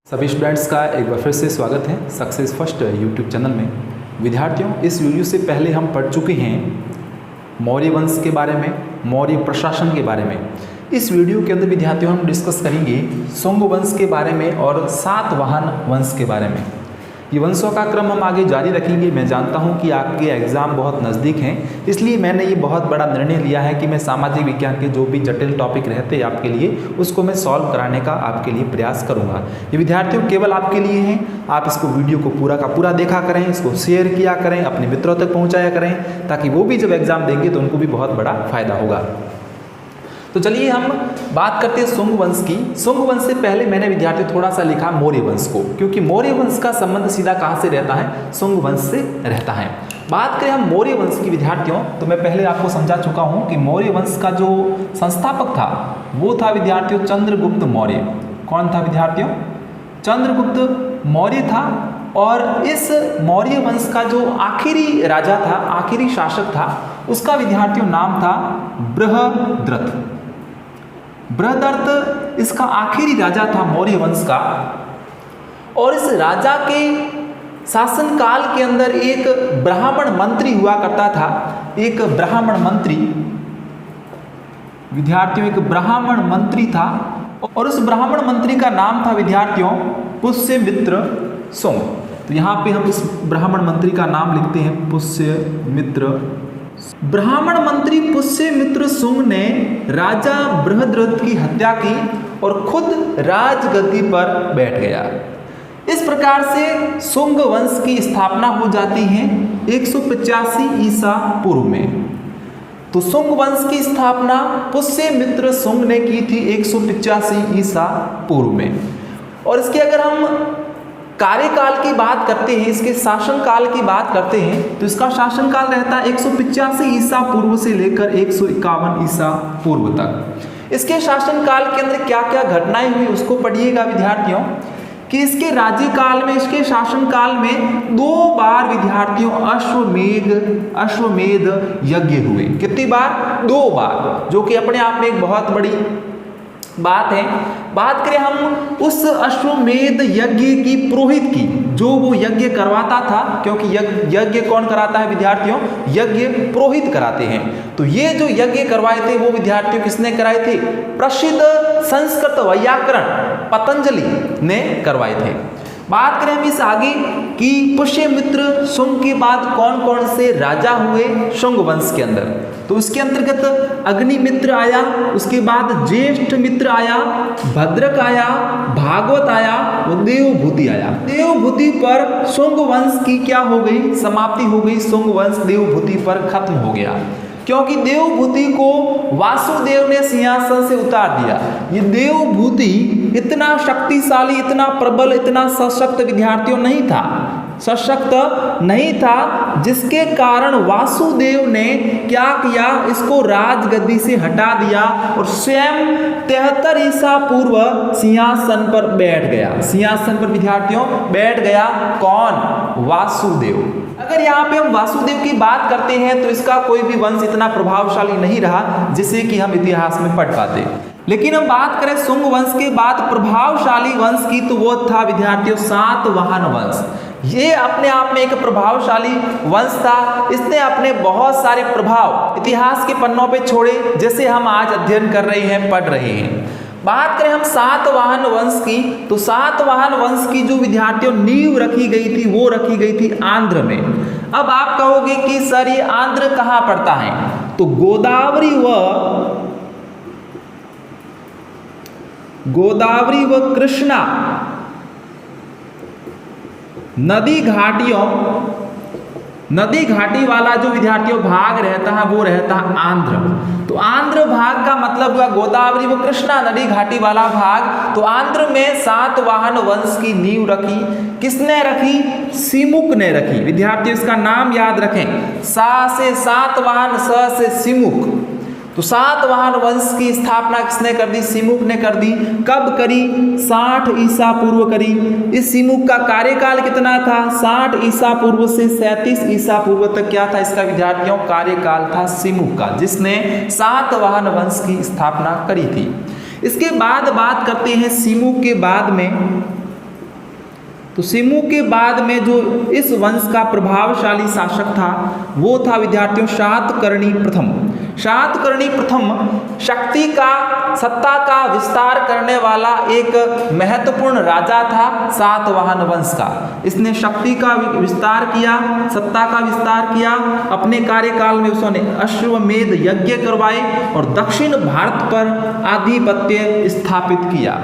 सभी स्टूडेंट्स का एक बार फिर से स्वागत है सक्सेस फर्स्ट यूट्यूब चैनल में। विद्यार्थियों, इस वीडियो से पहले हम पढ़ चुके हैं मौर्य वंश के बारे में, मौर्य प्रशासन के बारे में। इस वीडियो के अंदर विद्यार्थियों हम डिस्कस करेंगे शुंग वंश के बारे में और सातवाहन वंश के बारे में। ये वंशों का क्रम हम आगे जारी रखेंगे। मैं जानता हूँ कि आपके एग्ज़ाम बहुत नज़दीक हैं, इसलिए मैंने ये बहुत बड़ा निर्णय लिया है कि मैं सामाजिक विज्ञान के जो भी जटिल टॉपिक रहते हैं आपके लिए, उसको मैं सॉल्व कराने का आपके लिए प्रयास करूँगा। ये विद्यार्थियों केवल आपके लिए हैं। आप इसको वीडियो को पूरा का पूरा देखा करें, इसको शेयर किया करें, अपने मित्रों तक पहुँचाया करें, ताकि वो भी जब एग्ज़ाम देंगे तो उनको भी बहुत बड़ा फायदा होगा। तो चलिए हम बात करते हैं शुंग वंश की। शुंग वंश से पहले मैंने विद्यार्थियों थोड़ा सा लिखा मौर्य वंश को, क्योंकि मौर्य वंश का संबंध सीधा कहाँ से रहता है? शुंग वंश से रहता है। बात करें हम मौर्य वंश की विद्यार्थियों, तो मैं पहले आपको समझा चुका हूँ कि मौर्य वंश का जो संस्थापक था वो था विद्यार्थियों चंद्रगुप्त मौर्य। कौन था विद्यार्थियों? चंद्रगुप्त मौर्य था। और इस मौर्य वंश का जो आखिरी राजा था, आखिरी शासक था, उसका विद्यार्थियों नाम था बृहद्रथ। बृहद्रथ इसका आखिरी राजा था मौर्य वंश का। और इस राजा के शासनकाल के अंदर एक ब्राह्मण मंत्री हुआ करता था। एक ब्राह्मण मंत्री विद्यार्थियों, एक ब्राह्मण मंत्री था, और उस ब्राह्मण मंत्री का नाम था विद्यार्थियों पुष्यमित्र शुंग। तो यहाँ पे हम इस ब्राह्मण मंत्री का नाम लिखते हैं पुष्यमित्र। ब्राह्मण मंत्री पुष्यमित्र शुंग ने राजा बृहद्रथ की हत्या की और खुद राजगद्दी पर बैठ गया। इस प्रकार से शुंग वंश की स्थापना हो जाती है 185 ईसा पूर्व में। तो शुंग वंश की स्थापना पुष्यमित्र शुंग ने की थी 185 ईसा पूर्व में। और इसके अगर हम कार्यकाल की बात करते हैं, इसके शासनकाल की बात करते हैं, तो इसका शासनकाल रहता है 185 ईसा पूर्व से लेकर 151 ईसा पूर्व तक। इसके शासनकाल के अंदर क्या क्या घटनाएं हुई उसको पढ़िएगा विद्यार्थियों, कि इसके राज्यकाल में, इसके शासनकाल में 2 बार विद्यार्थियों अश्वमेध यज्ञ हुए। कितनी बार? 2 बार, जो कि अपने आप में एक बहुत बड़ी बात है। बात करें हम उस अश्वमेध यज्ञ की पुरोहित की, जो वो यज्ञ करवाता था, क्योंकि यज्ञ कौन कराता है विद्यार्थियों? यज्ञ पुरोहित कराते हैं। तो ये जो यज्ञ करवाए थे वो विद्यार्थियों किसने कराए थे? प्रसिद्ध संस्कृत वैयाकरण पतंजलि ने करवाए थे। बात करें हम इस आगे कि पुष्यमित्र शुंग के बाद कौन कौन से राजा हुए शुंग वंश के अंदर, तो उसके अंतर्गत अग्निमित्र आया, उसके बाद ज्येष्ठ मित्र आया, भद्रक आया, भागवत आया, और देवभूति आया। देवभूति पर शुंग वंश की क्या हो गई? समाप्ति हो गई। शुंग वंश देवभूति पर खत्म हो गया, क्योंकि देवभूति को वासुदेव ने सिंहासन से उतार दिया। ये देवभूति इतना शक्तिशाली, इतना प्रबल, इतना सशक्त विद्यार्थियों नहीं था, सशक्त नहीं था, जिसके कारण वासुदेव ने क्या किया? इसको राजगद्दी से हटा दिया और स्वयं 73 ईसा पूर्व सिंहासन पर बैठ गया। सिंहासन पर विद्यार्थियों बैठ गया कौन? वासुदेव। अगर यहाँ पे हम वासुदेव की बात करते हैं तो इसका कोई भी वंश इतना प्रभावशाली नहीं रहा जिसे कि हम इतिहास में पढ़ पाते। लेकिन हम बात करें शुंग वंश के बाद प्रभावशाली वंश की, तो वो था विद्यार्थियों सातवाहन वंश। ये अपने आप में एक प्रभावशाली वंश था। इसने अपने बहुत सारे प्रभाव इतिहास के पन्नों पे छोड़े, जैसे हम आज अध्ययन कर रहे हैं, पढ़ रहे हैं। बात करें हम सातवाहन वंश की, तो सातवाहन वंश की जो विद्यार्थियों नींव रखी गई थी वो रखी गई थी आंध्र में। अब आप कहोगे कि सर ये आंध्र कहाँ पड़ता है? तो गोदावरी व कृष्णा नदी घाटी वाला जो विद्यार्थियों भाग रहता है वो रहता है आंध्र। तो आंध्र भाग का मतलब हुआ गोदावरी व कृष्णा नदी घाटी वाला भाग। तो आंध्र में सातवाहन वंश की नींव रखी। किसने रखी? सिमुक ने रखी। विद्यार्थियों इसका नाम याद रखें, सा से सातवाहन, स से सिमुक। तो तो सातवाहन वंश की स्थापना किसने कर दी? सिमुक ने कर दी। कब करी? 60 ईसा पूर्व करी। इस सिमुक का कार्यकाल कितना था? 60 ईसा पूर्व से 37 ईसा पूर्व तक क्या था इसका विद्यार्थियों? कार्यकाल था सिमुक का, जिसने सातवाहन वंश की स्थापना करी थी। इसके बाद बात करते हैं सिमुक के बाद में। तो सिमुक के बाद में जो इस वंश का प्रभावशाली शासक था वो था विद्यार्थियों शातकर्णी प्रथम। शातकर्णी प्रथम शक्ति का, सत्ता का विस्तार करने वाला एक महत्वपूर्ण राजा था सातवाहन वंश का। इसने शक्ति का विस्तार किया, सत्ता का विस्तार किया। अपने कार्यकाल में उसने अश्वमेध यज्ञ करवाए और दक्षिण भारत पर आधिपत्य स्थापित किया।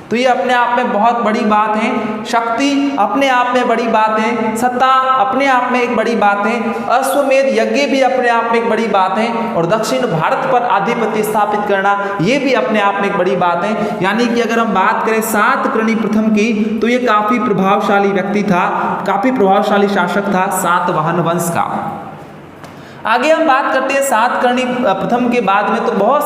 तो ये अपने आप में बहुत बड़ी बात है। शक्ति अपने आप में बड़ी बात है, सत्ता अपने आप में एक बड़ी बात है, अश्वमेध यज्ञ भी अपने आप में एक बड़ी बात है, और दक्षिण भारत पर आधिपत्य स्थापित करना ये भी अपने आप में एक बड़ी बात है। यानी कि अगर हम बात करें सातकर्णी प्रथम की तो ये काफी प्रभावशाली व्यक्ति था, काफी प्रभावशाली शासक था सातवाहन वंश का। आगे हम बात करते हैं सातकर्णी प्रथम के बाद में तो बहुत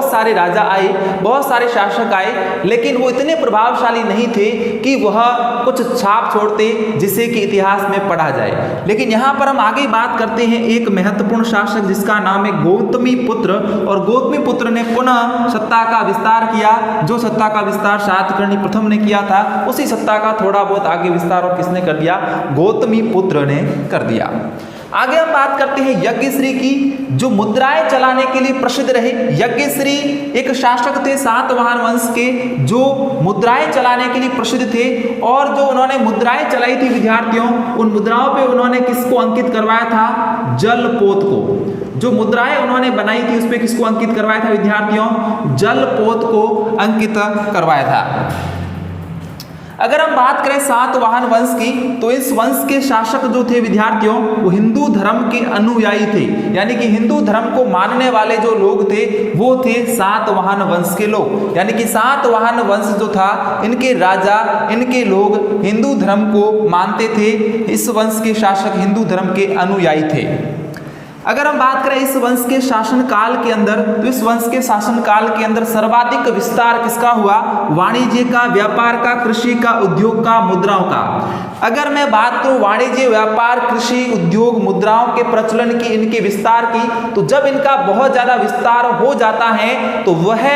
सारे राजा आए, बहुत सारे शासक आए, लेकिन वो इतने प्रभावशाली नहीं थे कि वह कुछ छाप छोड़ते जिसे कि इतिहास में पढ़ा जाए। लेकिन यहाँ पर हम आगे बात करते हैं एक महत्वपूर्ण शासक जिसका नाम है गौतमीपुत्र, और गौतमीपुत्र ने पुनः सत्ता का विस्तार किया। जो सत्ता का विस्तार सातकर्णी प्रथम ने किया था उसी सत्ता का थोड़ा बहुत आगे विस्तार और किसने कर दिया? गौतमीपुत्र ने कर दिया। आगे हम बात करते हैं यज्ञश्री की, जो मुद्राएं चलाने के लिए प्रसिद्ध रहे। यज्ञश्री एक शासक थे सातवाहन वंश के जो मुद्राएं चलाने के लिए प्रसिद्ध थे, और जो उन्होंने मुद्राएं चलाई थी विद्यार्थियों, उन मुद्राओं पे उन्होंने किसको अंकित करवाया था? जलपोत को। जो मुद्राएं उन्होंने बनाई थी उस पे किसको अंकित करवाया था विद्यार्थियों? जलपोत को अंकित करवाया था। अगर हम बात करें सातवाहन वंश की तो इस वंश के शासक जो थे विद्यार्थियों वो हिंदू धर्म के अनुयायी थे, यानी कि हिंदू धर्म को मानने वाले जो लोग थे वो थे सातवाहन वंश के लोग। यानी कि सातवाहन वंश जो था इनके राजा, इनके लोग हिंदू धर्म को मानते थे। इस वंश के शासक हिंदू धर्म के अनुयायी थे। अगर हम बात करें इस वंश के शासनकाल के अंदर तो इस वंश के शासनकाल के अंदर सर्वाधिक विस्तार किसका हुआ? वाणिज्य का, व्यापार का, कृषि का, उद्योग का, मुद्राओं का। अगर मैं बात करूं वाणिज्य, व्यापार, कृषि, उद्योग, मुद्राओं के प्रचलन की, इनके विस्तार की, तो जब इनका बहुत ज्यादा विस्तार हो जाता है तो वह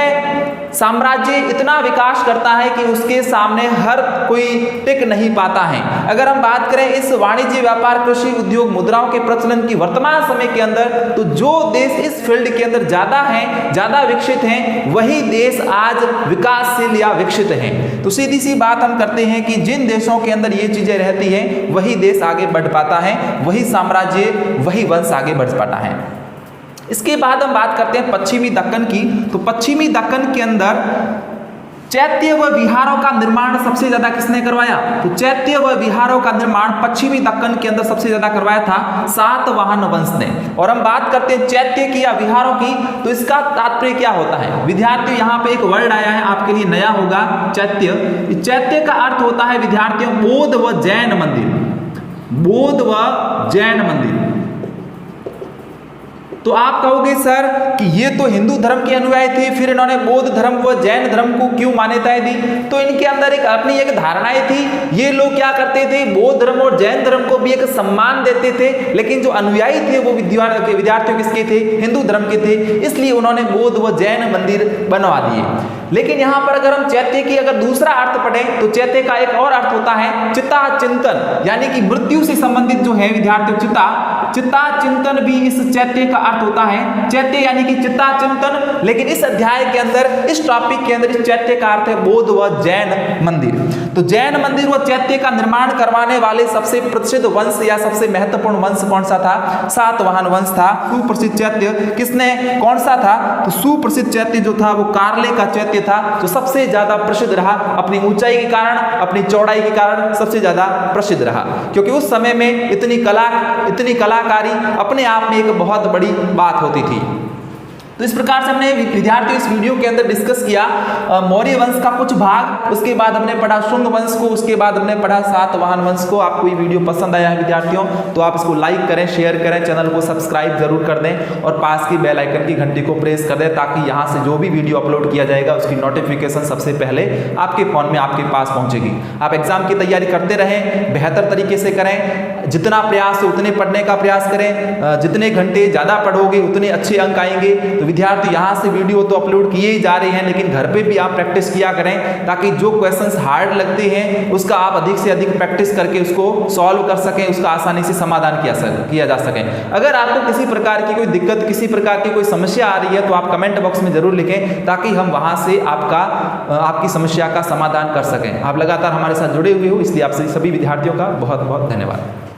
साम्राज्य इतना विकास करता है कि उसके सामने हर कोई टिक नहीं पाता है। अगर हम बात करें इस वाणिज्य, व्यापार, कृषि, उद्योग, मुद्राओं के प्रचलन की वर्तमान समय के अंदर, तो जो देश इस फील्ड के अंदर ज्यादा हैं, ज्यादा विकसित हैं, वही देश आज विकासशील या विकसित हैं। तो सीधी सी बात हम करते हैं कि जिन देशों के अंदर ये चीजें रहती हैं वही देश आगे बढ़ पाता है, वही साम्राज्य, वही वंश आगे बढ़ पाता है। इसके बाद हम बात करते हैं पश्चिमी दक्कन की। तो पश्चिमी दक्कन के अंदर चैत्य व विहारों का निर्माण सबसे ज्यादा किसने करवाया? तो चैत्य व विहारों का निर्माण पश्चिमी दक्कन के अंदर सबसे ज्यादा करवाया था सातवाहन वंश ने। और हम बात करते हैं चैत्य की या विहारों की, तो इसका तात्पर्य क्या होता है विद्यार्थियों? यहाँ पे एक वर्ड आया है आपके लिए नया होगा, चैत्य। चैत्य का अर्थ होता है विद्यार्थियों बौद्ध व जैन मंदिर। बौद्ध व जैन मंदिर। तो आप कहोगे सर कि ये तो हिंदू धर्म के अनुयायी थे, फिर इन्होंने बौद्ध धर्म व जैन धर्म को क्यों मान्यताएं दी? तो इनके अंदर एक अपनी एक धारणाएं थी। ये लोग क्या करते थे? बौद्ध धर्म और जैन धर्म को भी एक सम्मान देते थे, लेकिन जो अनुयायी थे वो विद्यार्थियों किसके थे? हिंदू धर्म के थे, इसलिए उन्होंने बौद्ध व जैन मंदिर बनवा दिए। लेकिन यहाँ पर अगर हम चैत्य की अगर दूसरा अर्थ पढ़ें तो चैत्य का एक और अर्थ होता है चिता चिंतन, यानी कि मृत्यु से संबंधित जो है विद्यार्थियों चिता चिंतन भी इस चैत्य का अर्थ होता है। चैत्य यानी कि चिता चिंतन। लेकिन इस अध्याय के अंदर, इस टॉपिक के अंदर इस चैत्य का अर्थ है बौद्ध व जैन मंदिर। तो जैन मंदिर व चैत्य का निर्माण करवाने वाले सबसे प्रसिद्ध वंश या सबसे महत्वपूर्ण वंश कौन सा था? सातवाहन वंश था। सुप्रसिद्ध चैत्य किसने, कौन सा था? तो सुप्रसिद्ध चैत्य जो था वो कार्ले का चैत्य था, जो सबसे ज्यादा प्रसिद्ध रहा। अपनी ऊंचाई के कारण, अपनी चौड़ाई के कारण सबसे ज्यादा प्रसिद्ध रहा, क्योंकि उस समय में इतनी कलाकारी अपने आप में एक बहुत बड़ी बात होती थी। तो इस प्रकार से हमने विद्यार्थियों इस वीडियो के अंदर डिस्कस किया मौर्य वंश का कुछ भाग, उसके बाद हमने पढ़ा शुंग वंश को, उसके बाद हमने पढ़ा सातवाहन वंश को। आपको ये वीडियो पसंद आया है विद्यार्थियों तो आप इसको लाइक करें, शेयर करें, चैनल को सब्सक्राइब जरूर कर दें और पास की बेल आइकन की घंटी को प्रेस कर दें ताकि यहाँ से जो भी वीडियो अपलोड किया जाएगा उसकी नोटिफिकेशन सबसे पहले आपके फोन में आपके पास पहुंचेगी। आप एग्जाम की तैयारी करते रहें, बेहतर तरीके से करें, जितना प्रयास हो उतने पढ़ने का प्रयास करें, जितने घंटे ज्यादा पढ़ोगे उतने अच्छे अंक आएंगे। तो विद्यार्थी यहाँ से वीडियो तो अपलोड किए ही जा रहे हैं लेकिन घर पे भी आप प्रैक्टिस किया करें ताकि जो क्वेश्चंस हार्ड लगते हैं उसका आप अधिक से अधिक प्रैक्टिस करके उसको सॉल्व कर सकें, उसका आसानी से समाधान किया जा सके। अगर आपको किसी प्रकार की कोई दिक्कत, किसी प्रकार की कोई समस्या आ रही है तो आप कमेंट बॉक्स में जरूर लिखें ताकि हम वहां से आपकी समस्या का समाधान कर सकें। आप लगातार हमारे साथ जुड़े हुए हो इसलिए आप सभी विद्यार्थियों का बहुत बहुत धन्यवाद।